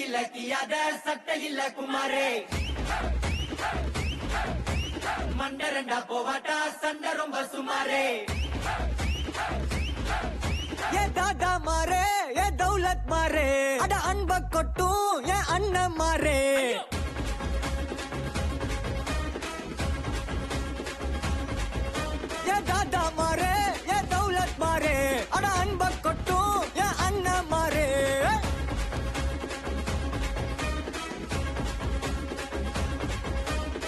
சண்டையில கியாத சட்டையில குமாரே மண்டரண்டா போவாட்டா சண்டை ரொம்ப சுமாரே ஏ தாதா மாரே ஏ தௌலத் மாரே அட அன்ப கொட்டும் ஏ அண்ணன் மாரே ஏ தாதா மாரே ஏ தௌலத் மாரே அட அன்ப கொட்டும் ஏ அண்ணன் மாரே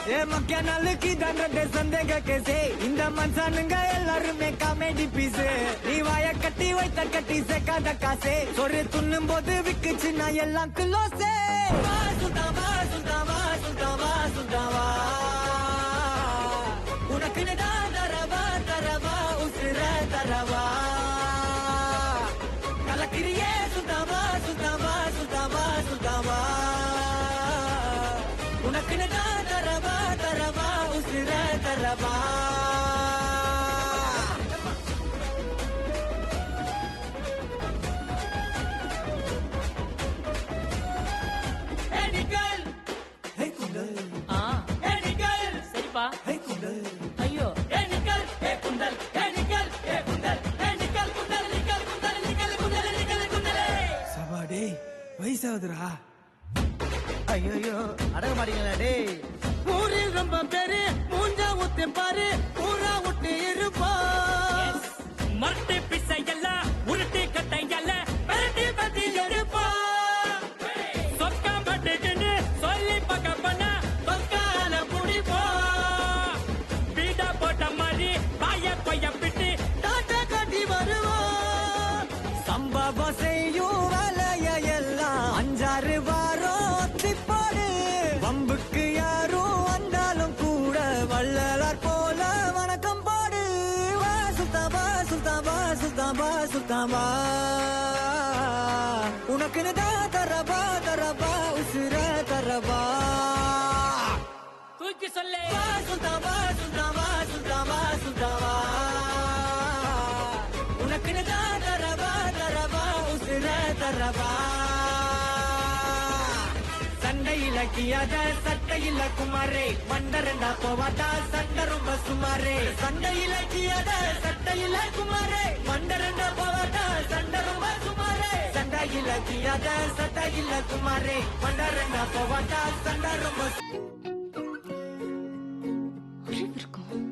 ஏ மக்கிய நாளுக்கு தண்டே சந்தேக கேசே இந்த மனுஷனுங்க எல்லாருமே காமெடி பீஸ் நீ வாய கட்டி வைத்த கட்டி சேர்க்காத காசே சொரு துண்ணும் போது விக்குச்சு நான் எல்லாம் குலோசே சுல்தாவா சுல்தாவா சுல்தாவா சுல்தாவா உனக்கு தரவா தரவா உசுர தரவா கலக்கிரியே சுல்தாவா சுல்தாவா சுல்தாவா சுல்தாவா உனக்கு தரவா தரவா உசுர தரவா சரிப்பா ஐயோ சபாடே வயசாகுதுரா ஐயோ அடக மாட்டீங்களா டேய் ஊரில் ரொம்ப பேரு மூஞ்சா ஊத்தி பாரு ஊரா விட்டு இருப்பா மரட்டு பிசை எல்லாம் உருட்டு கட்டை எல்லாம் பரட்டி பத்தி எடுப்பா சொக்கா பட்டுக்குன்னு சொல்லி பக்க பண்ணா சொக்கால குடிப்பா பீடா போட்ட மாதிரி பாய கொய்ய பிட்டு டாட்டா காட்டி வருவா சம்பவம் செய்யும் வேலைய எல்லாம் அஞ்சாறு வாரம் ஒத்திப்பாடு வம்புக்கு யாரும் வந்தாலும் கூட வள்ளலார் போல வணக்கம் பாடு வா சுல்தாவா சுல்தாவா சுல்தாவா சுல்தாவா உனக்குன்னு தரவா தரவா உசுர தரவா தூக்கி சொல்லு வா சுல்தாவா சுல்தாவா சுல்தாவா சுல்தாவா உனக்குன்னு தரவா தரவா உசுர தரவா சண்டையில கியாத சட்டையில குமாரே மண்டரண்டா போவாட்டா சண்டை ரொம்ப சுமாரே சண்டையில கியாத சட்டையில குமாரே மண்டரண்டா போவாட்டா சண்டை ரொம்ப சுமாரே சண்டையில கியாத சட்டையில குமாரே மண்டரண்டா போவாட்டா சண்டை ரொம்ப அறிவு இருக்கும்.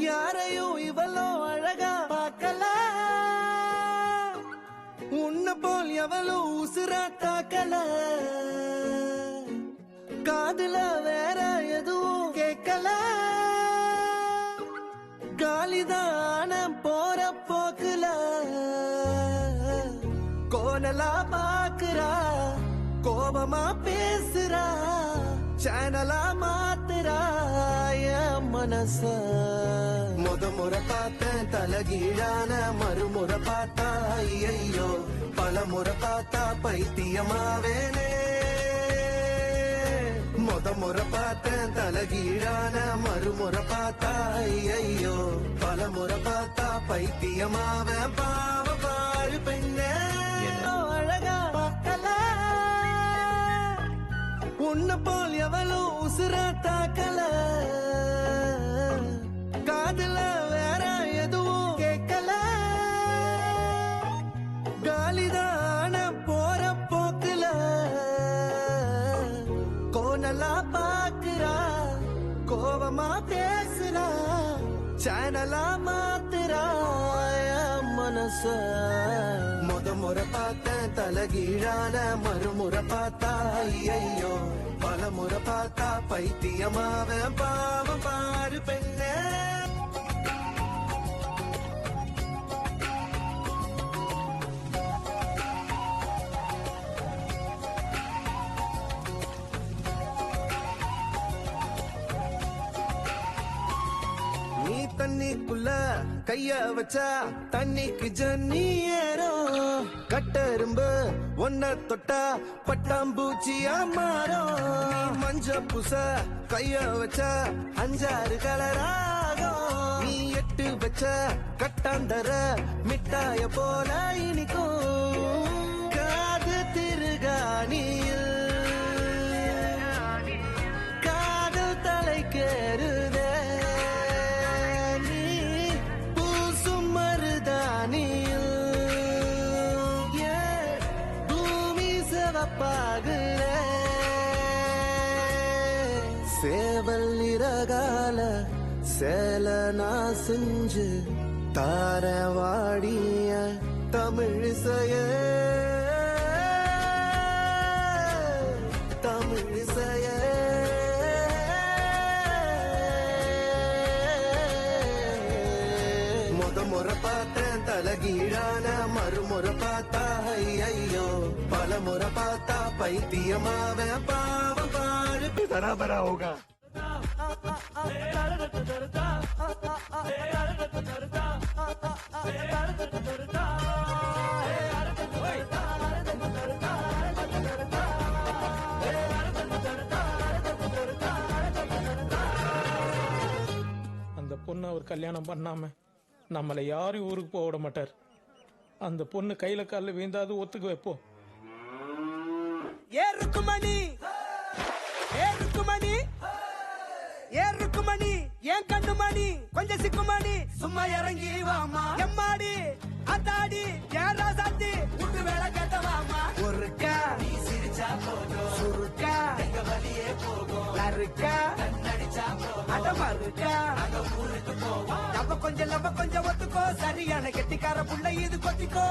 யாரையும் இவளோ அழகா பார்க்கல உன்ன போல் எவளோ உசுரா தாக்கல காதுல வேற எதுவும் கேட்கல காலிதான போற போக்குல கோணலா பாக்குறா கோபமா பேசுறா சேனலா மாத்துறா என் மனச முறை பார்த்தேன் தலகீழான மறுமுறை பார்த்தா ஐயோ பல முறை பார்த்தா பைத்தியமாவேனே முறை பார்த்தேன் தலகீழான மறுமுறை பார்த்தா ஐயோ பல முறை பார்த்தா பைத்தியமாவேன் பாவ பாரு பெண்ணே அழகா பார்க்கல உன்ன போல் எவளும் உசுரா தாக்கல காதுல வேற எதுவும் கேட்கல காலிதான போற போக்குல கோணலா பாக்குறா கோபமா பேசுறா சேனலா மாத்துறா என் மனச முறை பார்த்தேன் தலகீழான மறுமுறை பார்த்தா ஐயோ பல முறை பார்த்தா பைத்தியமாவன் பாவம் பாரு பெண்ணே நீ தண்ணிக்குள்ள கைய வச்சா தண்ணிக்கு ஜன்னி ஏறும். கட்டெரும்பு ஒன்ன தொட்டா பட்டாம்பூச்சியா மாறும். நீ மஞ்ச பூச கைய வச்சா 5-6 கலராகும். நீ எட்டு வச்ச கட்டாந்தர மிட்டாய போல இனிக்கும். காது திருகாணியில் காதல் தலைக்கேறுதே. நீ பூசும் மருதானியில் பூமி சிவப்பாகுதே. சேவல் இறகால சேல நான் செஞ்சு தாரவாடிய தமிழிசைய தமிழிசைய முறை பார்த்தேன் தலகீழான மறுமுறை பார்த்தா ஐயோ பல முறை பார்த்தா பைத்தியமாவ பாவம் பாரு தராபரா होगा. அந்த பொண்ணு அவர் கல்யாணம் பண்ணாம நம்மளை யாரும் ஊருக்கு போக விட மாட்டார். அந்த பொண்ணு கையில காலில் வீந்தாது ஒத்துக்கு வைப்போம். ஏறுக்குமணி ஏறுக்குமணி ஏறுக்குமணி ஏன் கண்ணுமணி கொஞ்சம் சிக்குமணி சும்மா இறங்கி வாமா எம்மாடி அத்தாடி ஏன் ராசாத்தி உண்டு வேலை கேட்டவாமா. ஒருக்கா நீ சிரிச்சா போதும் சுருக்கா எங்க வழியே போகும் லருக்கா கண்ணடிச்சா போதும் அடமருக்கா அங்க ஊருக்கு போவோம். லவ கொஞ்சம் ஒத்துக்கோ சரியான கெட்டிக்கார புள்ள இது கொத்திக்கோ.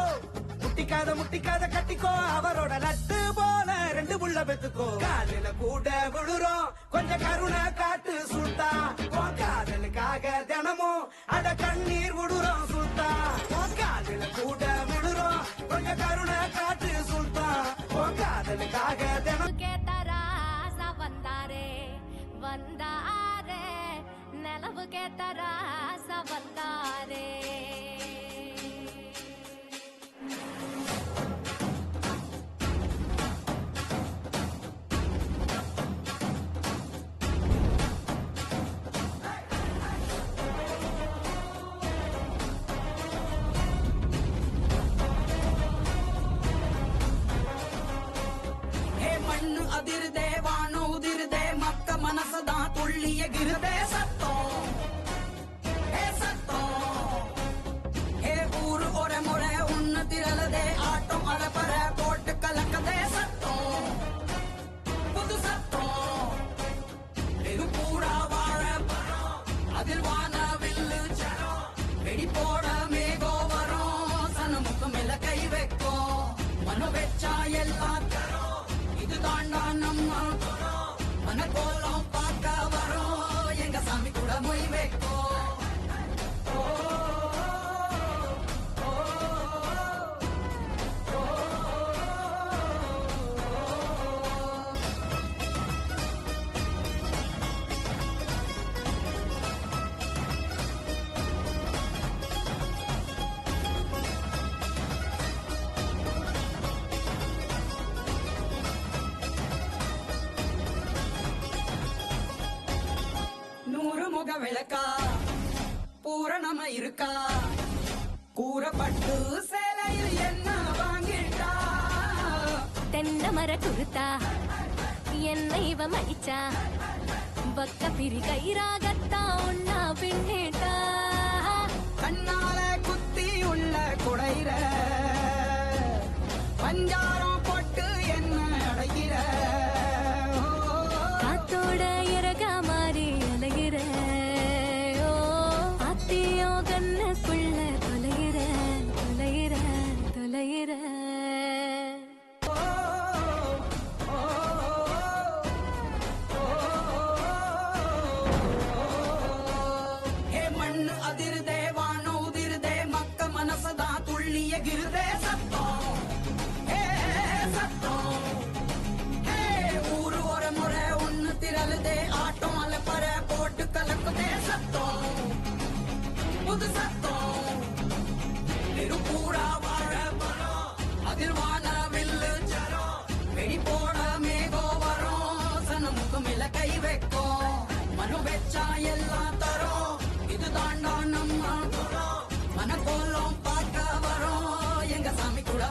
முட்டிக்காத கட்டிக்கோ அவரோட நட்டு போல 2 புள்ள பெத்துக்கோ. காதல கூட விழுறோம் கொஞ்சம் கருணை காட்டு சுல்தா. காதலுக்காக தினமும் அட கண்ணீர் விடுறோம் சுல்தா. காதல கூட விழுறோம் கொஞ்சம் கருணை காட்டு சுல்தா. காதலுக்காக தினம் ராசா வந்தாரே வந்தாரே நிலவு கேட்ட ராசா வந்தாரே. மண்ணு அதிருதே வானு உதிருதே மக்க மனசதான் துள்ளிய கிருதே சத்தம் சத்தம். ஊரு ஒரே முறை உன்னு திரளதே ஆட்டம் அலப்பற போட்டு கலக்கதே சத்தம் புது சத்தம். வெகு பூரா வாழ அதில் வான வில்லு சரம் வெடி போட மேகோ வரும் சனமுக்கு மேல கை வைக்கும் மனு வெச்சா எல்லாம் இதுதாண்டா நம்ம மனக்கோலம் பார்க்க வரோம் எங்க சாமி கூட மொய் வைக்கோ. விளக்கா பூரணமா இருக்கா கூறப்பட்டு சேலையில் என்ன வாங்கிட்டா. தென்னை மர குருத்தா என்னை இவ மடிச்சா பக்க பிரி கயிறாகத்தா ஒன்னா பின்னேட்டா. கண்ணால குத்தி உள்ள குடையிற பஞ்சாரம் போட்டு என்ன அடைகிற. காத்தோட இறகா மாறி அலைகிற ஆத்தியோ கண்ணுக்குள்ள தொலைகிற தொலைகிற தொலைகிற.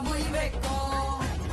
மொய் வைக்கும்